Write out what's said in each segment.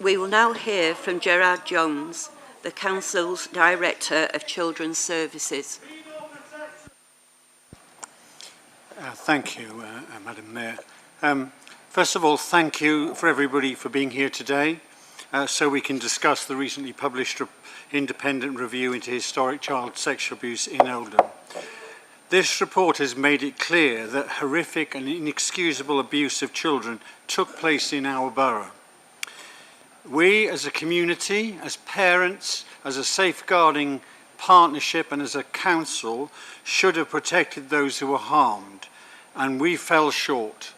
We will now hear from Gerrard Jones, the Council's Director of Children's Services. Thank you, Madam Mayor. First of all, thank you for everybody for being here today so we can discuss the recently published independent review into historic child sexual abuse in Oldham. This report has made it clear that horrific and inexcusable abuse of children took place in our borough. We as a community, as parents, as a safeguarding partnership and as a council should have protected those who were harmed, and we fell short.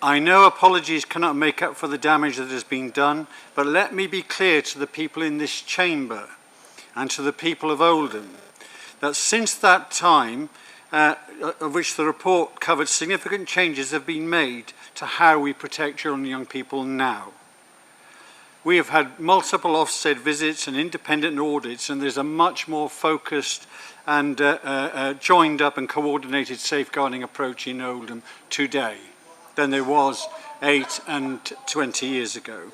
I know apologies cannot make up for the damage that has been done, but let me be clear to the people in this chamber and to the people of Oldham that since that time, of which the report covered, significant changes have been made to how we protect children and young people now. We have had multiple Ofsted visits and independent audits, and there's a much more focused and joined up and coordinated safeguarding approach in Oldham today than there was 8 and 20 years ago.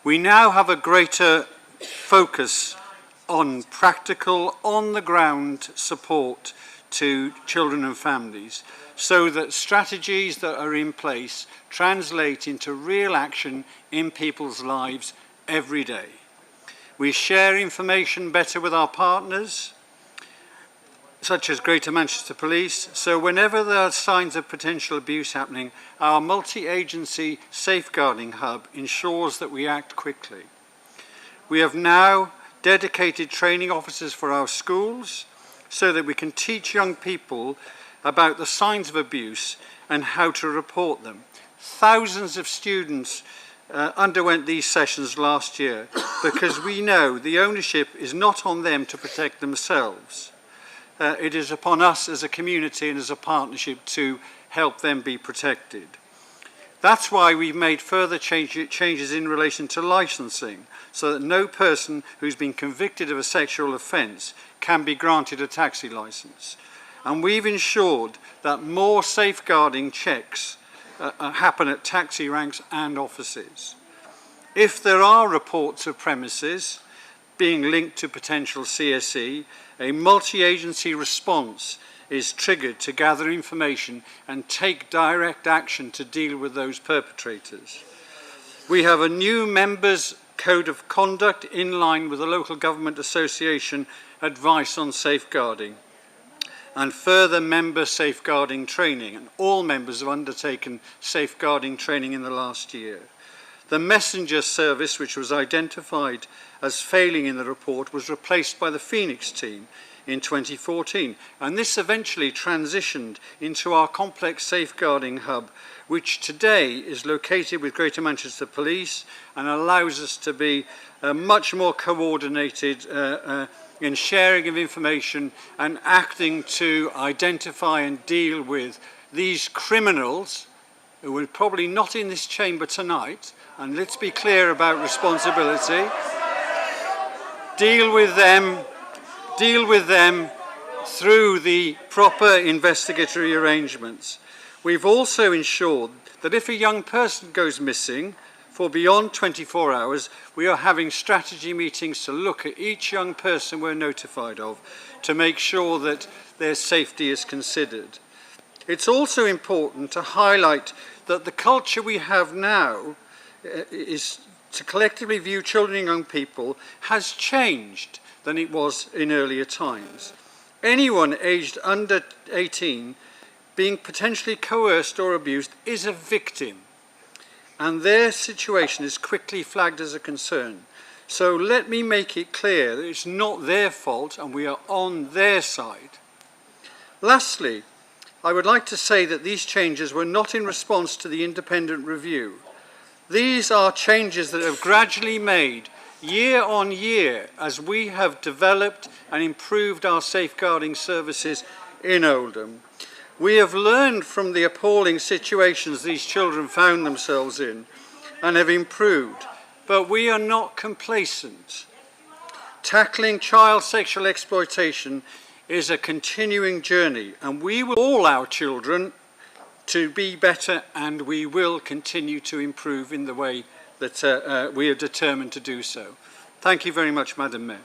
We now have a greater focus on practical, on-the-ground support to children and families so that strategies that are in place translate into real action in people's lives every day. We share information better with our partners, such as Greater Manchester Police, so whenever there are signs of potential abuse happening, our multi-agency safeguarding hub ensures that we act quickly. We have now dedicated training officers for our schools so that we can teach young people about the signs of abuse and how to report them. Thousands of students underwent these sessions last year because we know the ownership is not on them to protect themselves. It is upon us as a community and as a partnership to help them be protected. That's why we've made further changes in relation to licensing, so that no person who's been convicted of a sexual offence can be granted a taxi licence. And we've ensured that more safeguarding checks happen at taxi ranks and offices. If there are reports of premises being linked to potential CSE, a multi-agency response is triggered to gather information and take direct action to deal with those perpetrators. We have a new members' code of conduct in line with the Local Government Association advice on safeguarding and further member safeguarding training, and all members have undertaken safeguarding training in the last year. The messenger service, which was identified as failing in the report, was replaced by the Phoenix team in 2014, and this eventually transitioned into our complex safeguarding hub, which today is located with Greater Manchester Police and allows us to be much more coordinated in sharing of information and acting to identify and deal with these criminals who are probably not in this chamber tonight, and let's be clear about responsibility. Deal with them through the proper investigatory arrangements. We've also ensured that if a young person goes missing for beyond 24 hours, we are having strategy meetings to look at each young person we're notified of to make sure that their safety is considered. It's also important to highlight that the culture we have now is to collectively view children and young people has changed than it was in earlier times. Anyone aged under 18 being potentially coerced or abused is a victim, and their situation is quickly flagged as a concern. So let me make it clear that it's not their fault and we are on their side. Lastly, I would like to say that these changes were not in response to the independent review. These are changes that have gradually made year on year as we have developed and improved our safeguarding services in Oldham. We have learned from the appalling situations these children found themselves in and have improved, but we are not complacent. Tackling child sexual exploitation is a continuing journey, and we will all our children to be better, and we will continue to improve in the way that we are determined to do so. Thank you very much, Madam Mayor.